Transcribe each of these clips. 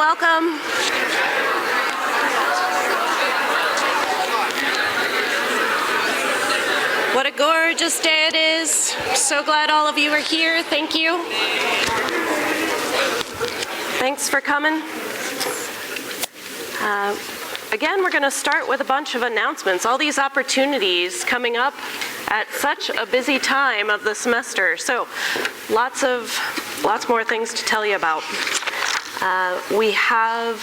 welcome. What a gorgeous day it is. So glad all of you are here. Thank you. Thanks for coming. Again, we're going to start with a bunch of announcements. All these opportunities coming up at such a busy time of the semester. So lots more things to tell you about. We have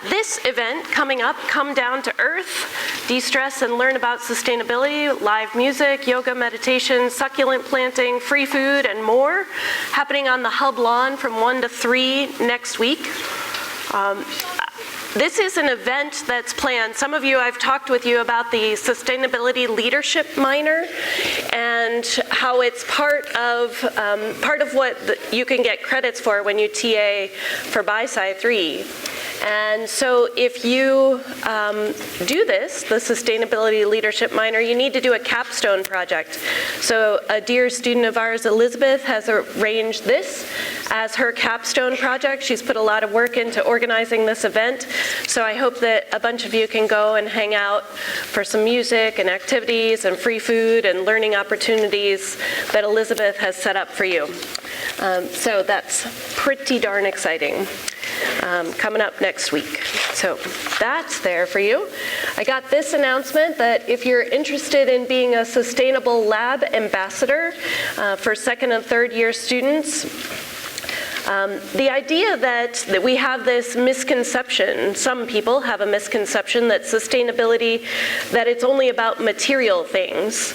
this event coming up, Come Down to Earth, de-stress and learn about sustainability, live music, yoga, meditation, succulent planting, free food, and more, happening on the Hub lawn from 1 to 3 next week. This is an event that's planned. Some of you, I've talked with you about the Sustainability Leadership Minor and how it's part of what you can get credits for when you TA for BiSci 3. And so if you do this, the Sustainability Leadership Minor, you need to do a capstone project. So a dear student of ours, Elizabeth, has arranged this as her capstone project. She's put a lot of work into organizing this event. So I hope that a bunch of you can go and hang out for some music and activities and free food and learning opportunities that Elizabeth has set up for you. So that's pretty darn exciting. Coming up next week. So that's there for you. I got this announcement that if you're interested in being a Sustainable Lab Ambassador for second and third year students, the idea that we have this misconception, some people have a misconception that sustainability, that it's only about material things.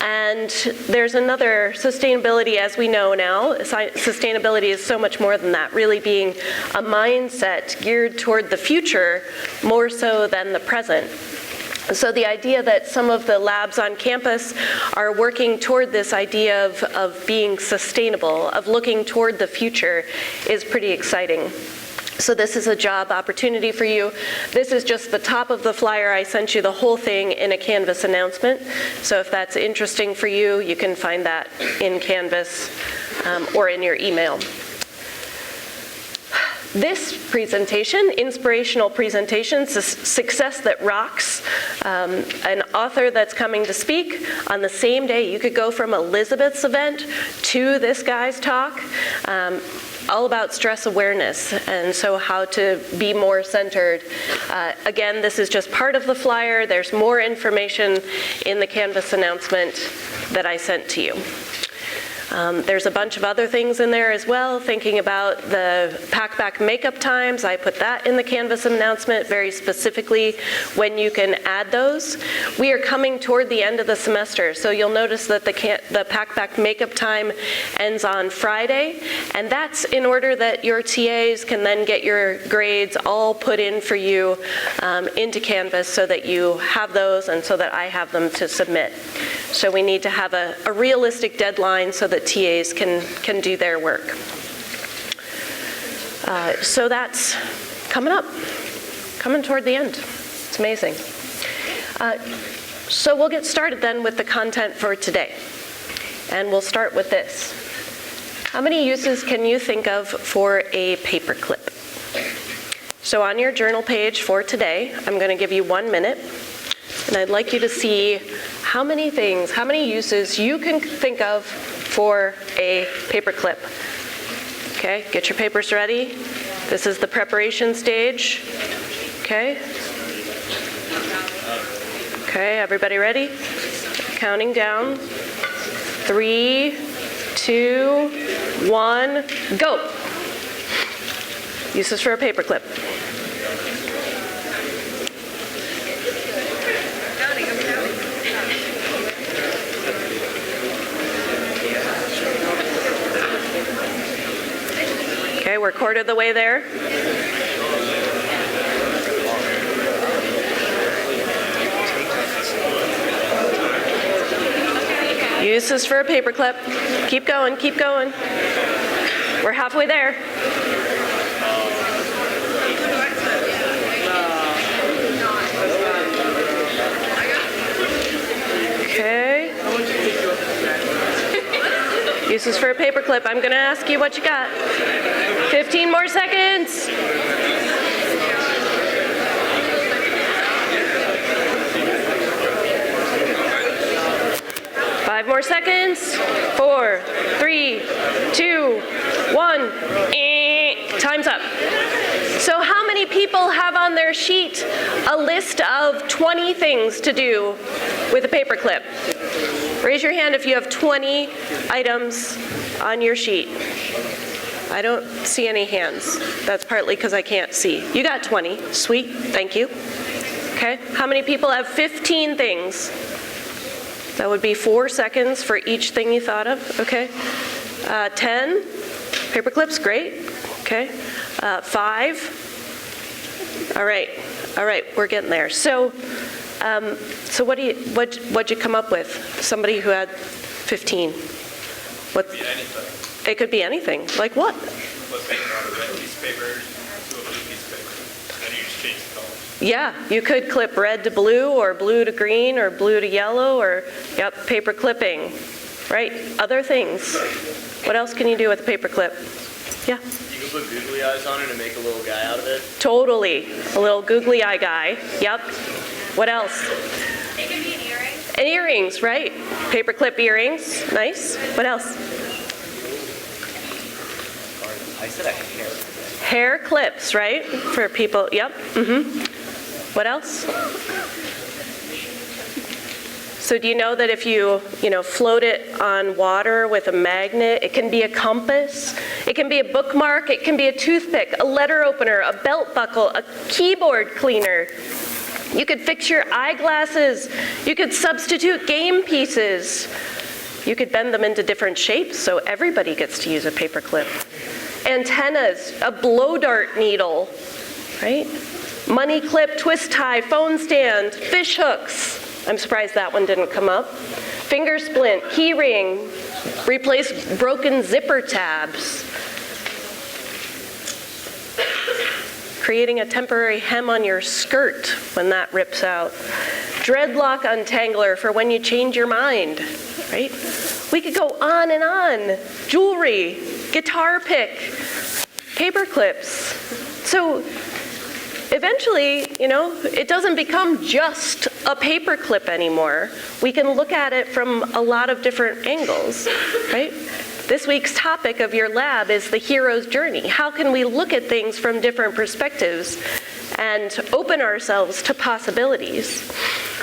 And there's another sustainability, as we know now, sustainability is so much more than that, really being a mindset geared toward the future more so than the present. So the idea that some of the labs on campus are working toward this idea of being sustainable, of looking toward the future, is pretty exciting. So this is a job opportunity for you. This is just the top of the flyer. I sent you the whole thing in a Canvas announcement. So if that's interesting for you, you can find that in Canvas or in your email. This presentation, inspirational presentation, Success That Rocks, an author that's coming to speak on the same day. You could go from Elizabeth's event to this guy's talk, all about stress awareness, and so how to be more centered. Again, this is just part of the flyer. There's more information in the Canvas announcement that I sent to you. There's a bunch of other things in there as well, thinking about the pack-back makeup times. I put that in the Canvas announcement very specifically when you can add those. We are coming toward the end of the semester, so you'll notice that the pack-back makeup time ends on Friday, and that's in order that your TAs can then get your grades all put in for you into Canvas so that you have those and so that I have them to submit. So we need to have a realistic deadline so that TAs can do their work. So that's coming up, coming toward the end. It's amazing. So we'll get started then with the content for today. And we'll start with this. How many uses can you think of for a paperclip? So on your journal page for today, I'm going to give you 1 minute. And I'd like you to see how many things, how many uses you can think of for a paperclip. Okay, get your papers ready. This is the preparation stage. Okay. Okay, everybody ready? Counting down. 3, 2, 1, go. Uses for a paperclip. Okay, we're quarter of the way there. Uses for a paperclip. Keep going, keep going. We're halfway there. Okay. Uses for a paperclip. I'm gonna ask you what you got. 15 more seconds. 5 more seconds. 4, 3, 2, 1. Time's up. So how many people have on their sheet a list of 20 things to do with a paperclip? Raise your hand if you have 20 items on your sheet. I don't see any hands. That's partly because I can't see. You got 20. Sweet. Thank you. Okay. How many people have 15 things? That would be 4 seconds for each thing you thought of. Okay. 10 paperclips. Great. Okay. 5. All right. All right. We're getting there. So what'd you come up with? Somebody who had 15. What? It could be anything. It could be anything. Like what? Flip paper on a red piece of paper to a blue piece of paper. And you just change the color. Yeah, you could clip red to blue or blue to green or blue to yellow or, yep, paper clipping, right? Other things. What else can you do with a paper clip? Yeah? You can put googly eyes on it and make a little guy out of it. Totally. A little googly eye guy. Yep. What else? It can be an earring. And earrings, right? Paper clip earrings. Nice. What else? I said a hair. Hair clips, right? For people. Yep. What else? So do you know that if you float it on water with a magnet, it can be a compass, it can be a bookmark, it can be a toothpick, a letter opener, a belt buckle, a keyboard cleaner. You could fix your eyeglasses. You could substitute game pieces. You could bend them into different shapes so everybody gets to use a paperclip. Antennas, a blow dart needle, right? Money clip, twist tie, phone stand, fish hooks. I'm surprised that one didn't come up. Finger splint, key ring, replace broken zipper tabs. Creating a temporary hem on your skirt when that rips out. Dreadlock untangler for when you change your mind, right? We could go on and on. Jewelry, guitar pick, paper clips. So eventually, it doesn't become just a paper clip anymore. We can look at it from a lot of different angles, right? This week's topic of your lab is the hero's journey. How can we look at things from different perspectives and open ourselves to possibilities?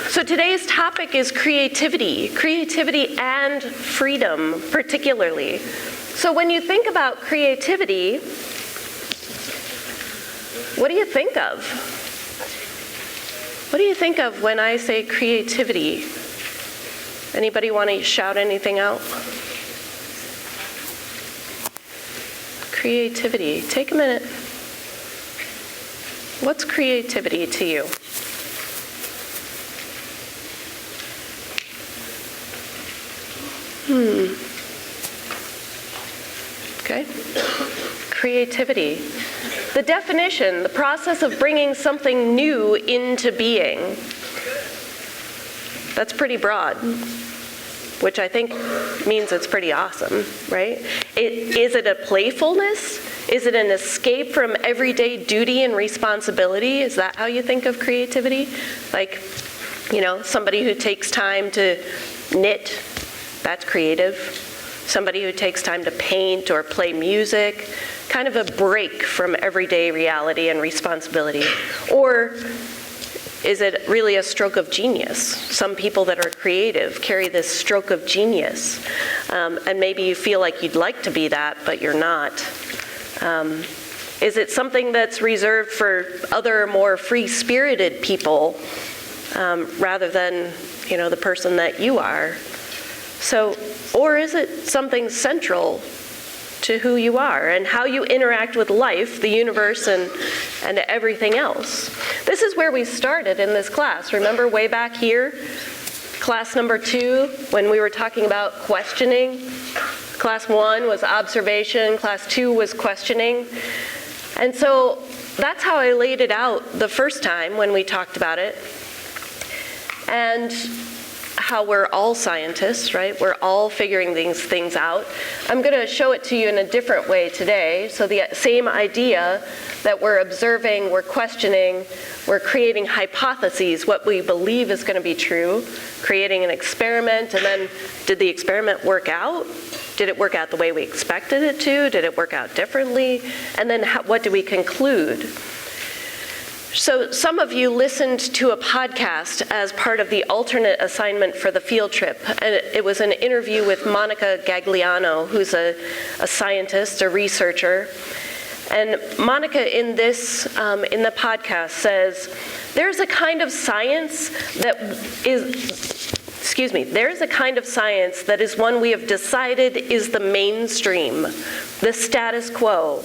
So today's topic is creativity and freedom particularly. So when you think about creativity, what do you think of? What do you think of when I say creativity? Anybody want to shout anything out? Creativity. Take a minute. What's creativity to you? Okay. Creativity. The definition, the process of bringing something new into being. That's pretty broad, which I think means it's pretty awesome, right? Is it a playfulness? Is it an escape from everyday duty and responsibility? Is that how you think of creativity? Like, somebody who takes time to knit, that's creative. Somebody who takes time to paint or play music, kind of a break from everyday reality and responsibility. Or is it really a stroke of genius? Some people that are creative carry this stroke of genius. And maybe you feel like you'd like to be that, but you're not. Is it something that's reserved for other more free-spirited people rather than, the person that you are? So, or is it something central to who you are and how you interact with life, the universe, and everything else? This is where we started in this class. Remember way back here, class number 2, when we were talking about questioning? Class 1 was observation, class 2 was questioning. And so that's how I laid it out the first time when we talked about it. And how we're all scientists, right? We're all figuring these things out. I'm going to show it to you in a different way today. So the same idea that we're observing, we're questioning, we're creating hypotheses, what we believe is going to be true, creating an experiment, and then did the experiment work out? Did it work out the way we expected it to? Did it work out differently? And then what do we conclude? So some of you listened to a podcast as part of the alternate assignment for the field trip. And it was an interview with Monica Gagliano, who's a scientist, a researcher. And Monica in this, in the podcast says, there's a kind of science that there's a kind of science that is one we have decided is the mainstream, the status quo,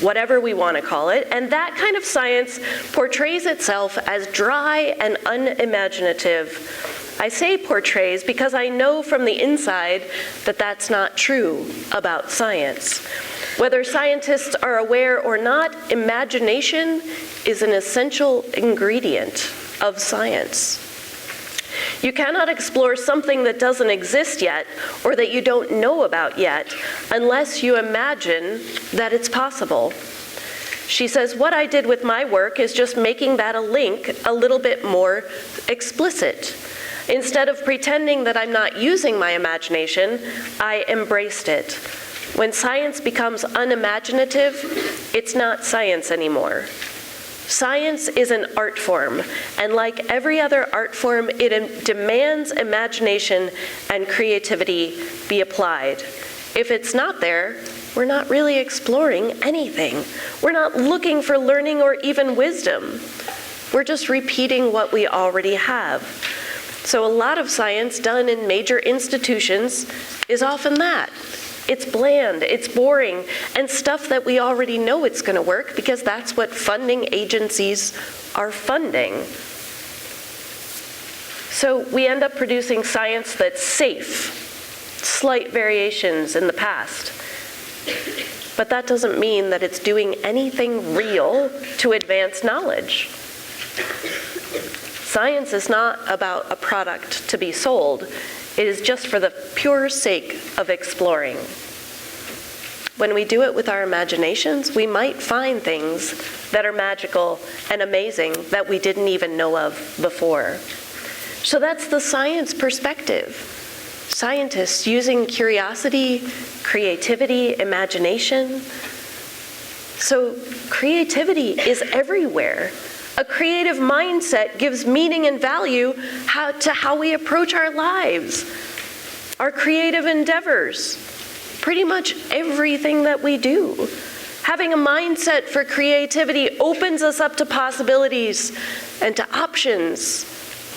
whatever we want to call it, and that kind of science portrays itself as dry and unimaginative. I say portrays because I know from the inside that that's not true about science. Whether scientists are aware or not, imagination is an essential ingredient of science. You cannot explore something that doesn't exist yet or that you don't know about yet unless you imagine that it's possible. She says, what I did with my work is just making that a link a little bit more explicit. Instead of pretending that I'm not using my imagination, I embraced it. When science becomes unimaginative, it's not science anymore. Science is an art form, and like every other art form, it demands imagination and creativity be applied. If it's not there, we're not really exploring anything. We're not looking for learning or even wisdom. We're just repeating what we already have. So a lot of science done in major institutions is often that. It's bland, it's boring, and stuff that we already know it's going to work because that's what funding agencies are funding. So we end up producing science that's safe, slight variations in the past. But that doesn't mean that it's doing anything real to advance knowledge. Science is not about a product to be sold. It is just for the pure sake of exploring. When we do it with our imaginations, we might find things that are magical and amazing that we didn't even know of before. So that's the science perspective. Scientists using curiosity, creativity, imagination. So creativity is everywhere. A creative mindset gives meaning and value to how we approach our lives, our creative endeavors, pretty much everything that we do. Having a mindset for creativity opens us up to possibilities and to options,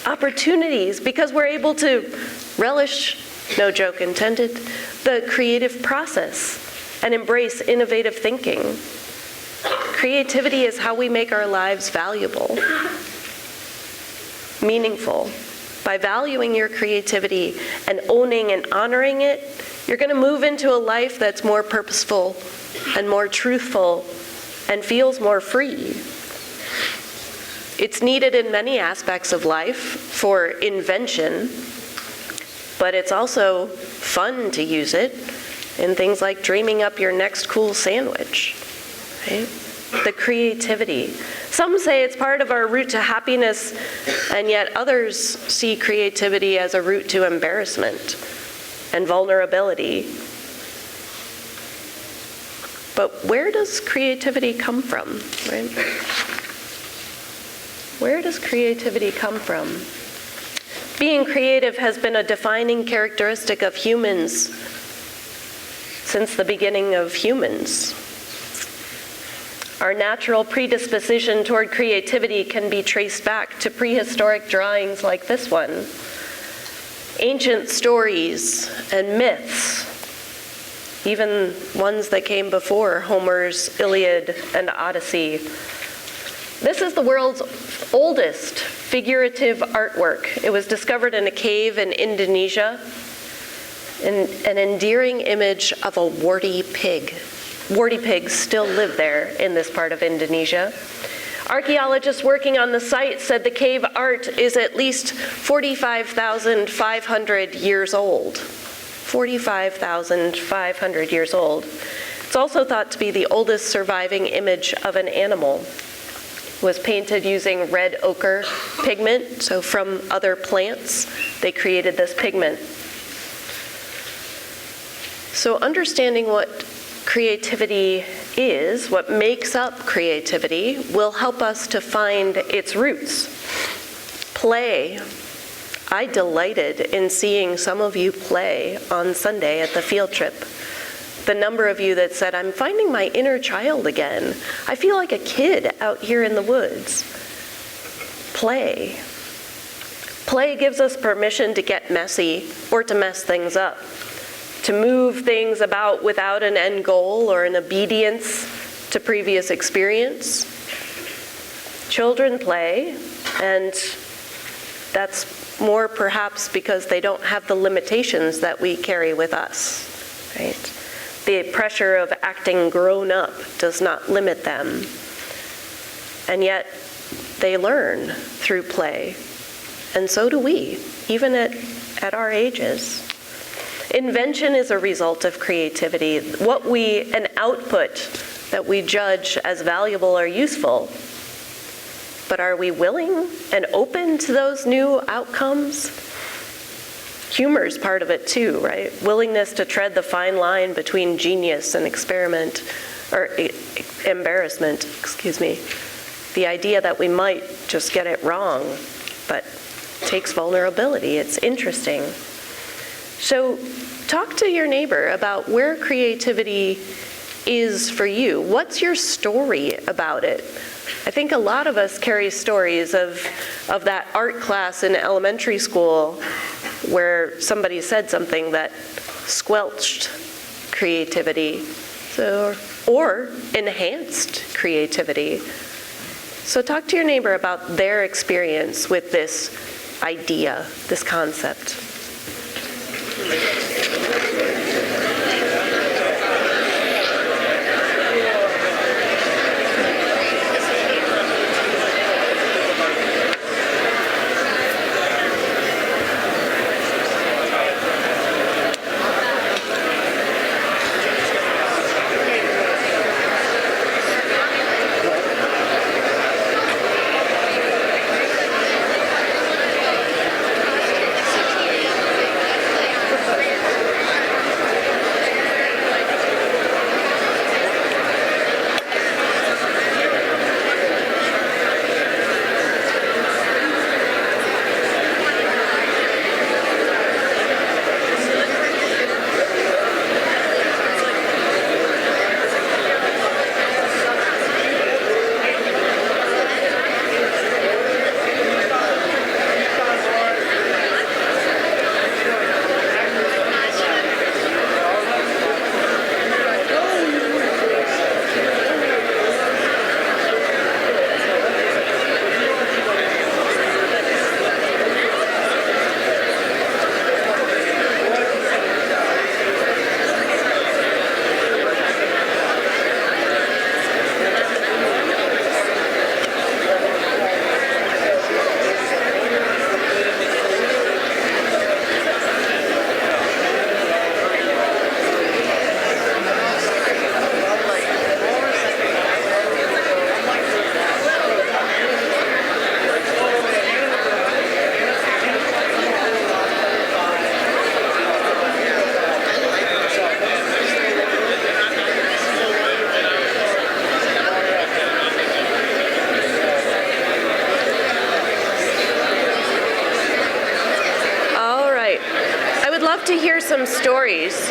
opportunities, because we're able to relish, no joke intended, the creative process and embrace innovative thinking. Creativity is how we make our lives valuable, meaningful. By valuing your creativity and owning and honoring it, you're going to move into a life that's more purposeful and more truthful and feels more free. It's needed in many aspects of life for invention, but it's also fun to use it in things like dreaming up your next cool sandwich. Right? The creativity. Some say it's part of our route to happiness, and yet others see creativity as a route to embarrassment and vulnerability. But where does creativity come from, right? Where does creativity come from? Being creative has been a defining characteristic of humans since the beginning of humans. Our natural predisposition toward creativity can be traced back to prehistoric drawings like this one. Ancient stories and myths, even ones that came before Homer's Iliad and Odyssey. This is the world's oldest figurative artwork. It was discovered in a cave in Indonesia, an endearing image of a warty pig. Warty pigs still live there in this part of Indonesia. Archaeologists working on the site said the cave art is at least 45,500 years old. 45,500 years old. It's also thought to be the oldest surviving image of an animal. It was painted using red ochre pigment, so from other plants, they created this pigment. So understanding what creativity is, what makes up creativity, will help us to find its roots. Play. I delighted in seeing some of you play on Sunday at the field trip. The number of you that said, I'm finding my inner child again. I feel like a kid out here in the woods. Play. Play gives us permission to get messy or to mess things up, to move things about without an end goal or an obedience to previous experience. Children play, and that's more perhaps because they don't have the limitations that we carry with us, right? The pressure of acting grown up does not limit them. And yet they learn through play. And so do we, even at our ages. Invention is a result of creativity. An output that we judge as valuable or useful. But are we willing and open to those new outcomes? Humor is part of it too, right? Willingness to tread the fine line between genius and embarrassment, excuse me. The idea that we might just get it wrong, but it takes vulnerability. It's interesting. So talk to your neighbor about where creativity is for you. What's your story about it? I think a lot of us carry stories of that art class in elementary school where somebody said something that squelched creativity, or enhanced creativity. So talk to your neighbor about their experience with this idea, this concept. To hear some stories